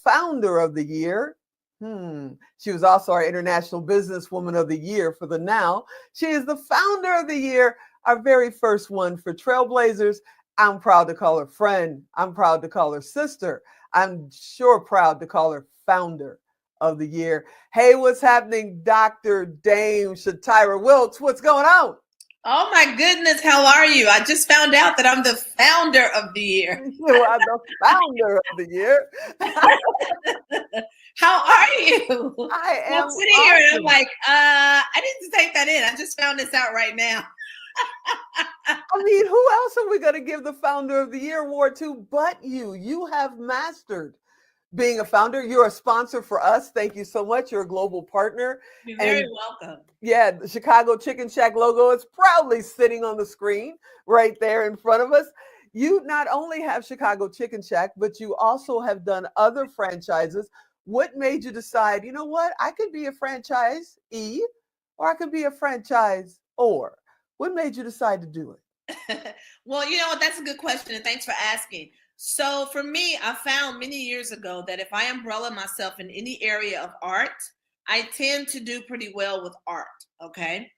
founder of the year. She was also our International Businesswoman of the Year for the Now. She is the founder of the year, our very first one for Trailblazers. I'm proud to call her friend. I'm proud to call her sister. I'm sure proud to call her founder of the year. Hey, what's happening, Dr. Dame Shatira Wilks? What's going on? Oh my goodness, how are you? I just found out that I'm the founder of the year. You are the founder of the year. How are you? I am I'm sitting here and I'm awesome. like, I didn't take that in. I just found this out right now. I mean, who else are we going to give the Founder of the Year award to but you? You have mastered being a founder. You're a sponsor for us. Thank you so much. You're a global partner. You're very welcome. Yeah, the Chicago Chicken Shack logo is proudly sitting on the screen right there in front of us. You not only have Chicago Chicken Shack, but you also have done other franchises. What made you decide, you know what, I could be a franchisee or I could be a franchisor? What made you decide to do it? Well, you know what, that's a good question, and thanks for asking. So for me, I found many years ago that if I umbrella myself in any area of art, I tend to do pretty well with art, okay?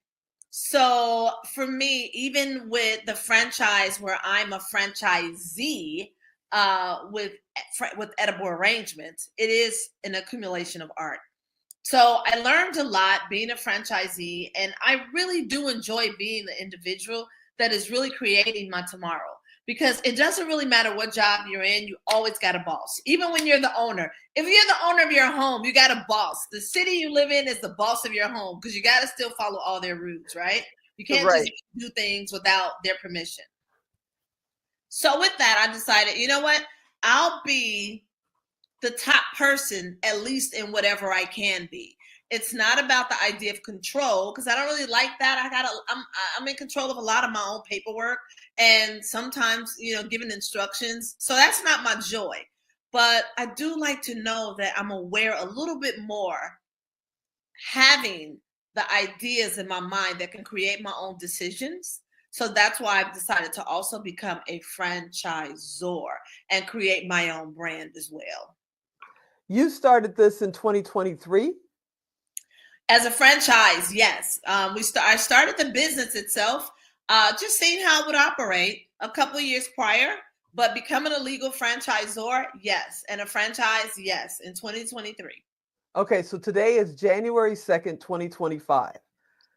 So for me, even with the franchise where I'm a franchisee with edible arrangements, it is an accumulation of art. So I learned a lot being a franchisee, and I really do enjoy being the individual that is really creating my tomorrow. Because it doesn't really matter what job you're in, you always got a boss. Even when you're the owner. If you're the owner of your home, you got a boss. The city you live in is the boss of your home because you got to still follow all their rules, right? You can't just do things without their permission. So with that, I decided, you know what? I'll be the top person, at least in whatever I can be. It's not about the idea of control because I don't really like that. I'm in control of a lot of my own paperwork and sometimes, giving instructions. So that's not my joy. But I do like to know that I'm aware a little bit more, having the ideas in my mind that can create my own decisions. So that's why I've decided to also become a franchisor and create my own brand as well. You started this in 2023? As a franchise, yes. I started the business itself, just seeing how it would operate a couple of years prior, but becoming a legal franchisor, yes. And a franchise, yes, in 2023. Okay, so today is January 2nd, 2025.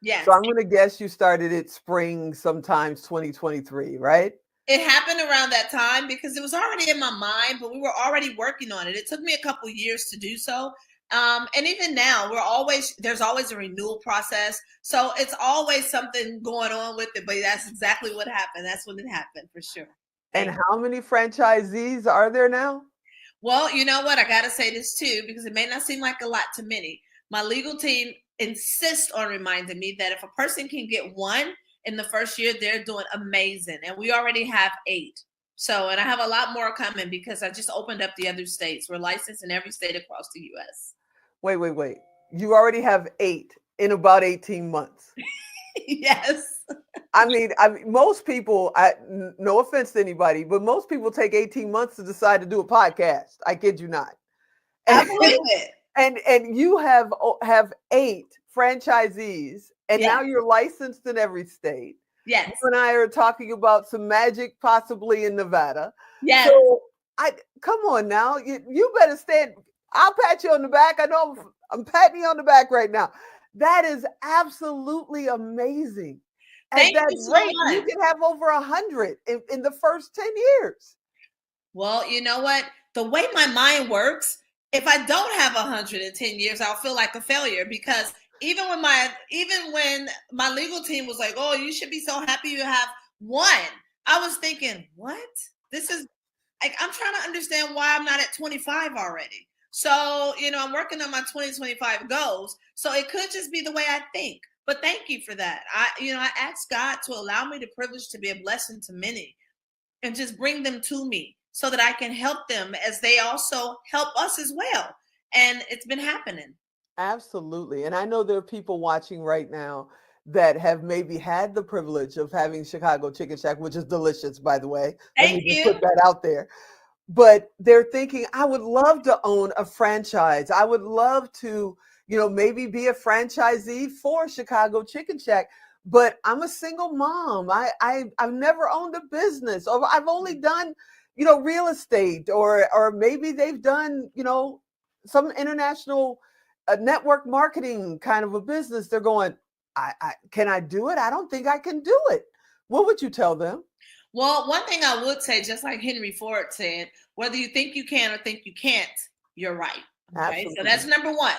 Yes. So I'm going to guess you started it spring sometimes 2023, right? It happened around that time because it was already in my mind, but we were already working on it. It took me a couple of years to do so. And even now, there's always a renewal process. So it's always something going on with it, but that's exactly what happened. That's when it happened for sure. And how many franchisees are there now? Well, you know what? I got to say this too, because it may not seem like a lot to many. My legal team insists on reminding me that if a person can get one in the first year, they're doing amazing. And we already have 8. So, and I have a lot more coming because I just opened up the other states. We're licensed in every state across the U.S. Wait. You already have 8 in about 18 months. Yes. I mean, most people, no offense to anybody, but most people take 18 months to decide to do a podcast. I kid you not. I believe it. And you have 8 franchisees, and now you're licensed in every state. Yes. You and I are talking about some magic possibly in Nevada. Yes. So come on now. You better stand. I'll pat you on the back. I know I'm patting you on the back right now. That is absolutely amazing. Thank you so much. You can have over 100 in the first 10 years. Well, you know what? The way my mind works, if I don't have 110 years, I'll feel like a failure because even when my legal team was like, "Oh, you should be so happy you have 1," I was thinking, "What? This is like I'm trying to understand why I'm not at 25 already." So, I'm working on my 2025 goals. So it could just be the way I think. But thank you for that. I asked God to allow me the privilege to be a blessing to many and just bring them to me so that I can help them as they also help us as well. And it's been happening. Absolutely. And I know there are people watching right now that have maybe had the privilege of having Chicago Chicken Shack, which is delicious, by the way. Thank you. Put that out there. but they're thinking, I would love to own a franchise. I would love to, maybe be a franchisee for Chicago Chicken Shack. But I'm a single mom. I've never owned a business, or I've only done, real estate, or maybe they've done, some international network marketing kind of a business. They're going, I can I do it? I don't think I can do it. What would you tell them? Well, one thing I would say, just like Henry Ford said, whether you think you can or think you can't, you're right. Okay, Absolutely. so that's number one.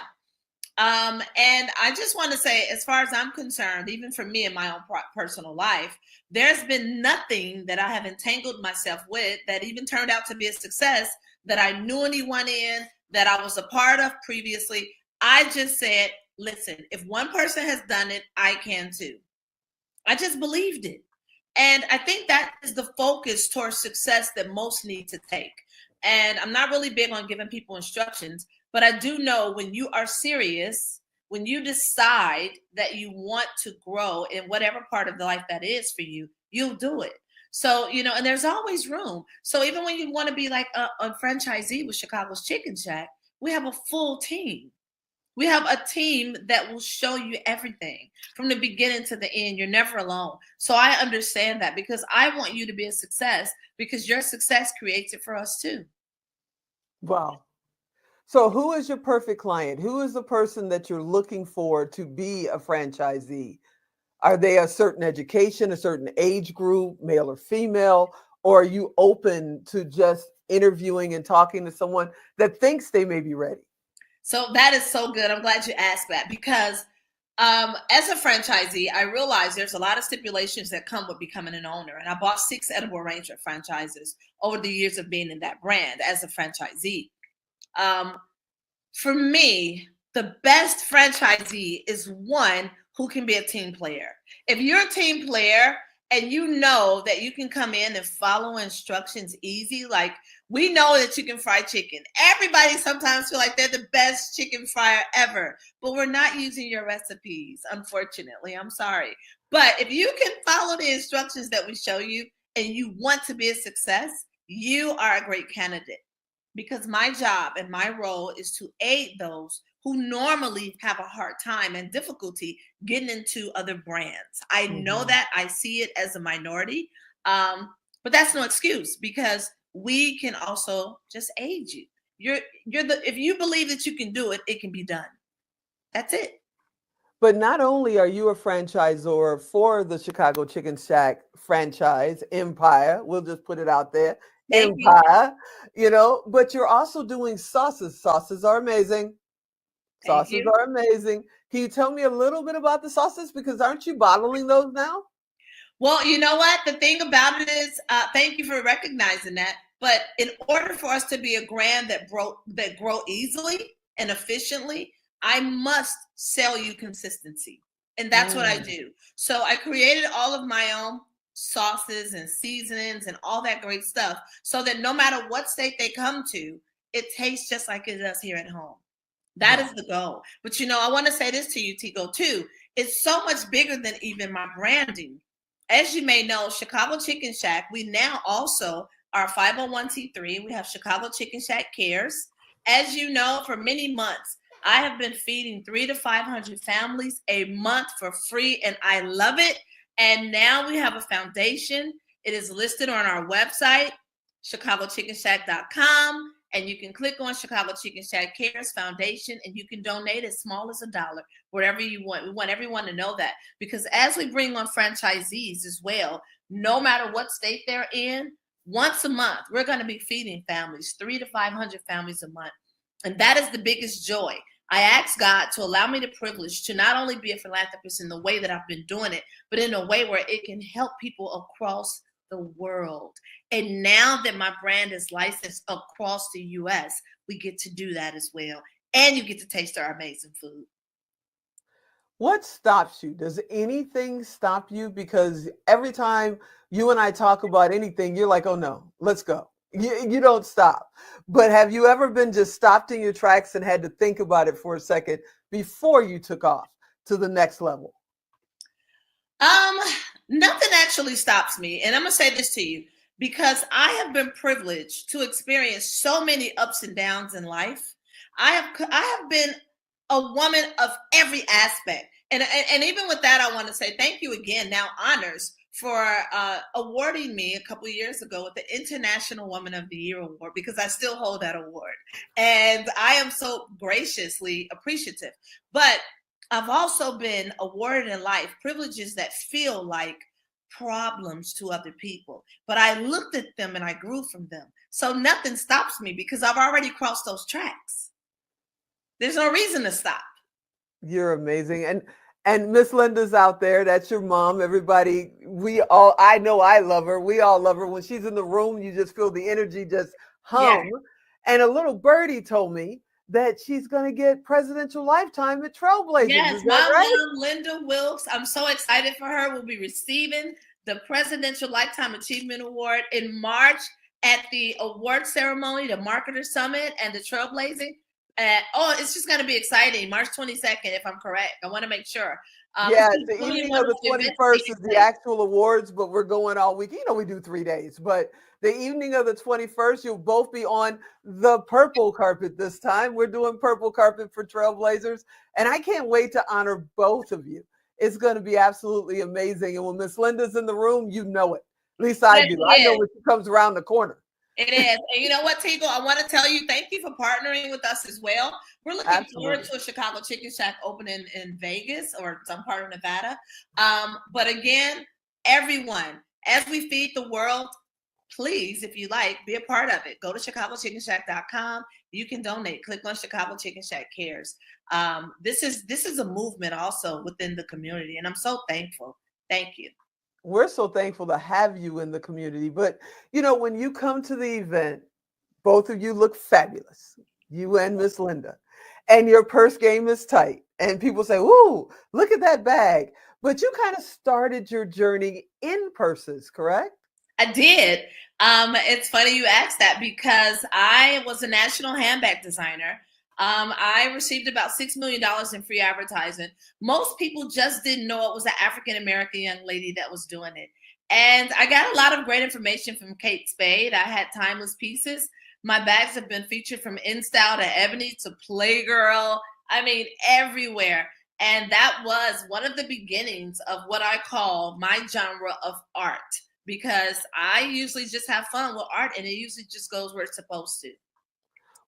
And I just want to say, as far as I'm concerned, even for me in my own personal life, there's been nothing that I have entangled myself with that even turned out to be a success that I knew anyone in, that I was a part of previously. I just said, listen, if one person has done it, I can too. I just believed it. And I think that is the focus towards success that most need to take. And I'm not really big on giving people instructions, but I do know when you are serious, when you decide that you want to grow in whatever part of the life that is for you, you'll do it. So, and there's always room. So even when you want to be like a franchisee with Chicago's Chicken Shack, we have a full team. We have a team that will show you everything from the beginning to the end. You're never alone. So I understand that, because I want you to be a success, because your success creates it for us too. Wow. So who is your perfect client? Who is the person that you're looking for to be a franchisee? Are they a certain education, a certain age group, male or female? Or are you open to just interviewing and talking to someone that thinks they may be ready? So that is so good. I'm glad you asked that, because as a franchisee, I realize there's a lot of stipulations that come with becoming an owner. And I bought 6 edible arrangement franchises over the years of being in that brand as a franchisee. For me, the best franchisee is one who can be a team player. If you're a team player and you know that you can come in and follow instructions easy, like we know that you can fry chicken. Everybody sometimes feel like they're the best chicken fryer ever, but we're not using your recipes, unfortunately. I'm sorry. But if you can follow the instructions that we show you and you want to be a success, you are a great candidate. Because my job and my role is to aid those who normally have a hard time and difficulty getting into other brands. I know that, I see it as a minority, but that's no excuse, because we can also just aid you. If you believe that you can do it, it can be done. That's it. But not only are you a franchisor for the Chicago Chicken Shack franchise empire, we'll just put it out there, Thank you. empire, but you're also doing sauces. Sauces are amazing. Thank Sauces you. are amazing. Can you tell me a little bit about the sauces? Because aren't you bottling those now? Well, you know what? The thing about it is, thank you for recognizing that. But in order for us to be a brand that grow easily and efficiently, I must sell you consistency. And that's what I do. So I created all of my own sauces and seasonings and all that great stuff, so that no matter what state they come to, it tastes just like it does here at home. That is the goal. But I want to say this to you, Tico, too. It's so much bigger than even my branding. As you may know, Chicago Chicken Shack, we now also are 501c3. We have Chicago Chicken Shack Cares. As you know, for many months, I have been feeding 300 to 500 families a month for free, and I love it. And now we have a foundation. It is listed on our website, chicagochickenshack.com. And you can click on Chicago Chicken Shack Cares Foundation, and you can donate as small as $1, wherever you want. We want everyone to know that, because as we bring on franchisees as well, no matter what state they're in, once a month, we're going to be feeding families, 300 to 500 families a month. And that is the biggest joy. I ask God to allow me the privilege to not only be a philanthropist in the way that I've been doing it, but in a way where it can help people across the world. And now that my brand is licensed across the US, we get to do that as well. And you get to taste our amazing food. What stops you? Does anything stop you? Because every time you and I talk about anything, you're like, oh no, let's go. You don't stop. But have you ever been just stopped in your tracks and had to think about it for a second before you took off to the next level? Nothing actually stops me. And I'm going to say this to you. because I have been privileged to experience so many ups and downs in life. I have been a woman of every aspect. And even with that, I want to say thank you again, now honors, for awarding me a couple of years ago with the International Woman of the Year award, because I still hold that award. And I am so graciously appreciative. But I've also been awarded in life privileges that feel like problems to other people. But I looked at them and I grew from them. So nothing stops me because I've already crossed those tracks. There's no reason to stop. You're amazing. And Miss Linda's out there. That's your mom. Everybody, I know I love her. We all love her. When she's in the room, you just feel the energy just Yeah. hum. And a little birdie told me that she's going to get presidential lifetime at Trailblazers. Yes, Is my that right? mom, Linda Wilkes. I'm so excited for her. Will be receiving the Presidential Lifetime Achievement Award in March at the award ceremony, the Marketer Summit, and the Trailblazing. It's just going to be exciting. March 22nd, if I'm correct. I want to make sure. Yeah, This is the really evening one of the the events 21st taking is the place. actual awards, but we're going all week. You know, we do 3 days, but the evening of the 21st, you'll both be on the purple carpet this time. We're doing purple carpet for Trailblazers, and I can't wait to honor both of you. It's going to be absolutely amazing. And when Miss Linda's in the room, you know it. At least I Yes, do. it I know is. when she comes around the corner. It is. And you know what, Teagle? I want to tell you, thank you for partnering with us as well. We're looking forward Absolutely. to a Chicago Chicken Shack opening in Vegas or some part of Nevada. But again, everyone, as we feed the world, please, if you like, be a part of it. Go to chicagochickenshack.com. You can donate. Click on Chicago Chicken Shack Cares. This is a movement also within the community, and I'm so thankful. Thank you. We're so thankful to have you in the community. But, you know, when you come to the event, both of you look fabulous, you and Miss Linda, and your purse game is tight. And people say, "Ooh, look at that bag." But you kind of started your journey in purses, correct? I did. It's funny you asked that because I was a national handbag designer. I received about $6 million in free advertising. Most people just didn't know it was an African American young lady that was doing it. And I got a lot of great information from Kate Spade. I had timeless pieces. My bags have been featured from In Style to Ebony to Playgirl. I mean, everywhere. And that was one of the beginnings of what I call my genre of art, because I usually just have fun with art and it usually just goes where it's supposed to.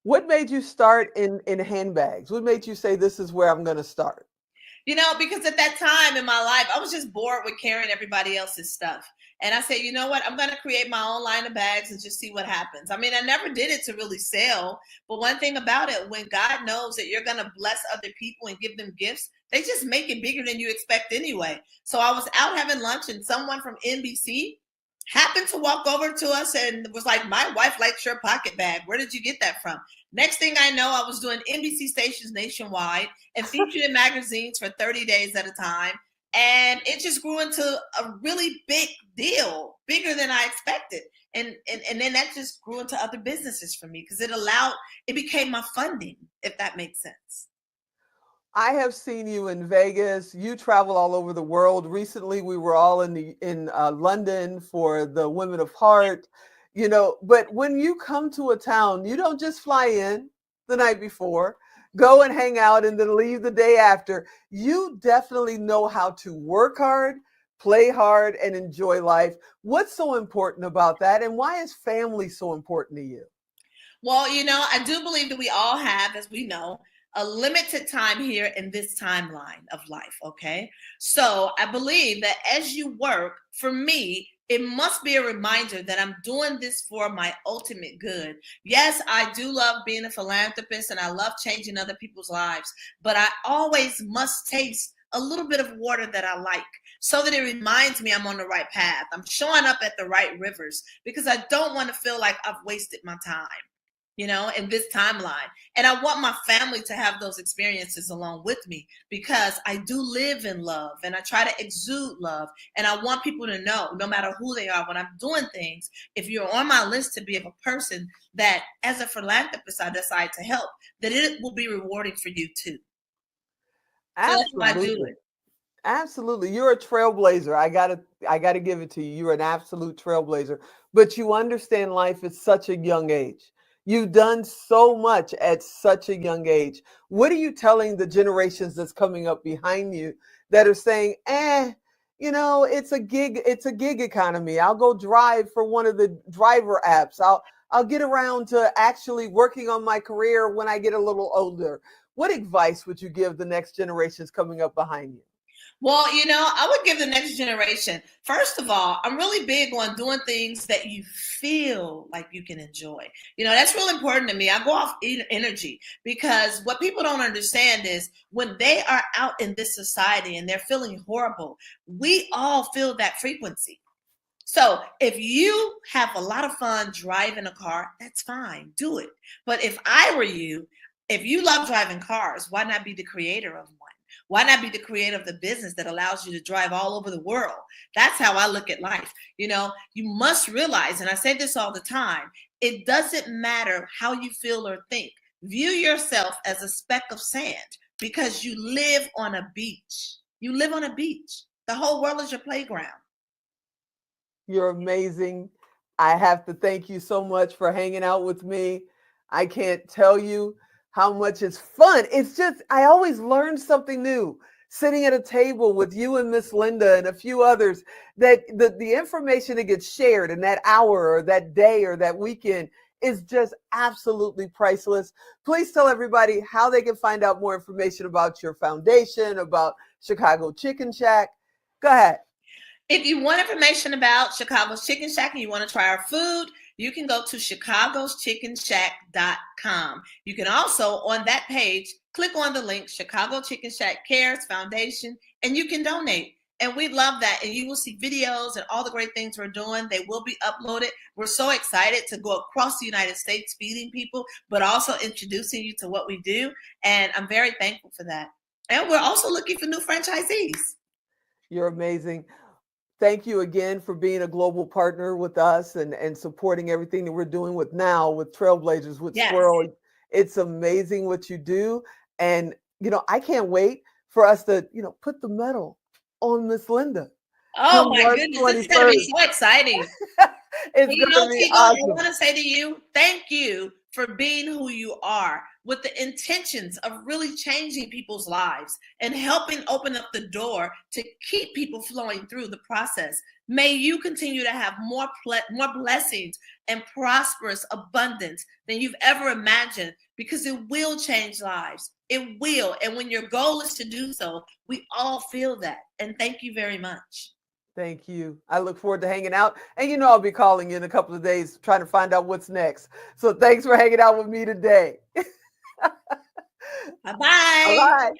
What made you start in handbags? What made you say this is where I'm going to start? You know, because at that time in my life, I was just bored with carrying everybody else's stuff. And I said, you know what? I'm going to create my own line of bags and just see what happens. I mean, I never did it to really sell. But one thing about it, when God knows that you're going to bless other people and give them gifts, they just make it bigger than you expect anyway. So I was out having lunch and someone from NBC happened to walk over to us and was like, my wife likes your pocket bag. Where did you get that from? Next thing I know, I was doing NBC stations nationwide and featured in magazines for 30 days at a time. And it just grew into a really big deal, bigger than I expected. And then that just grew into other businesses for me because it became my funding, if that makes sense. I have seen you in Vegas. You travel all over the world. Recently, we were all in London for the Women of Heart. You know, but when you come to a town, you don't just fly in the night before, go and hang out, and then leave the day after. You definitely know how to work hard, play hard, and enjoy life. What's so important about that, and why is family so important to you? Well, you know, I do believe that we all have, as we know, a limited time here in this timeline of life. Okay. So I believe that as you work, for me, it must be a reminder that I'm doing this for my ultimate good. Yes, I do love being a philanthropist and I love changing other people's lives, but I always must taste a little bit of water that I like so that it reminds me I'm on the right path. I'm showing up at the right rivers because I don't want to feel like I've wasted my time, you know, in this timeline. And I want my family to have those experiences along with me because I do live in love and I try to exude love. And I want people to know, no matter who they are, when I'm doing things, if you're on my list to be a person that as a philanthropist I decide to help, that it will be rewarding for you too. So that's why I do Absolutely. it. Absolutely. You're a trailblazer. I gotta give it to you. You're an absolute trailblazer. but you understand life at such a young age. You've done so much at such a young age. What are you telling the generations that's coming up behind you that are saying, it's a gig economy. I'll go drive for one of the driver apps. I'll get around to actually working on my career when I get a little older. What advice would you give the next generations coming up behind you? Well, I would give the next generation, first of all, I'm really big on doing things that you feel like you can enjoy. That's really important to me. I go off energy because what people don't understand is when they are out in this society and they're feeling horrible, we all feel that frequency. So if you have a lot of fun driving a car, that's fine. Do it. But if you love driving cars, why not be the creator of one? Why not be the creator of the business that allows you to drive all over the world? That's how I look at life. You must realize, and I say this all the time, it doesn't matter how you feel or think. View yourself as a speck of sand because you live on a beach. You live on a beach. The whole world is your playground. You're amazing. I have to thank you so much for hanging out with me. I can't tell you how much it's fun. It's just, I always learn something new sitting at a table with you and Miss Linda and a few others, that the information that gets shared in that hour or that day or that weekend is just absolutely priceless. Please tell everybody how they can find out more information about your foundation, about Chicago Chicken Shack. Go ahead. If you want information about Chicago's Chicken Shack and you want to try our food, you can go to chicagoschickenShack.com. You can also, on that page, click on the link, Chicago Chicken Shack Cares Foundation, and you can donate. And we'd love that. And you will see videos and all the great things we're doing. They will be uploaded. We're so excited to go across the United States feeding people, but also introducing you to what we do. And I'm very thankful for that. And we're also looking for new franchisees. You're amazing. Thank you again for being a global partner with us and supporting everything that we're doing with Trailblazers, with Yes. Swirl. It's amazing what you do. And, I can't wait for us to, put the medal on Miss Linda. Oh my goodness, this is going to be so exciting. It's going to be awesome. I want to say to you, thank you for being who you are with the intentions of really changing people's lives and helping open up the door to keep people flowing through the process. May you continue to have more blessings and prosperous abundance than you've ever imagined, because it will change lives. It will. And when your goal is to do so, we all feel that. And thank you very much. Thank you. I look forward to hanging out. And I'll be calling you in a couple of days trying to find out what's next. So thanks for hanging out with me today. Bye-bye. Bye-bye.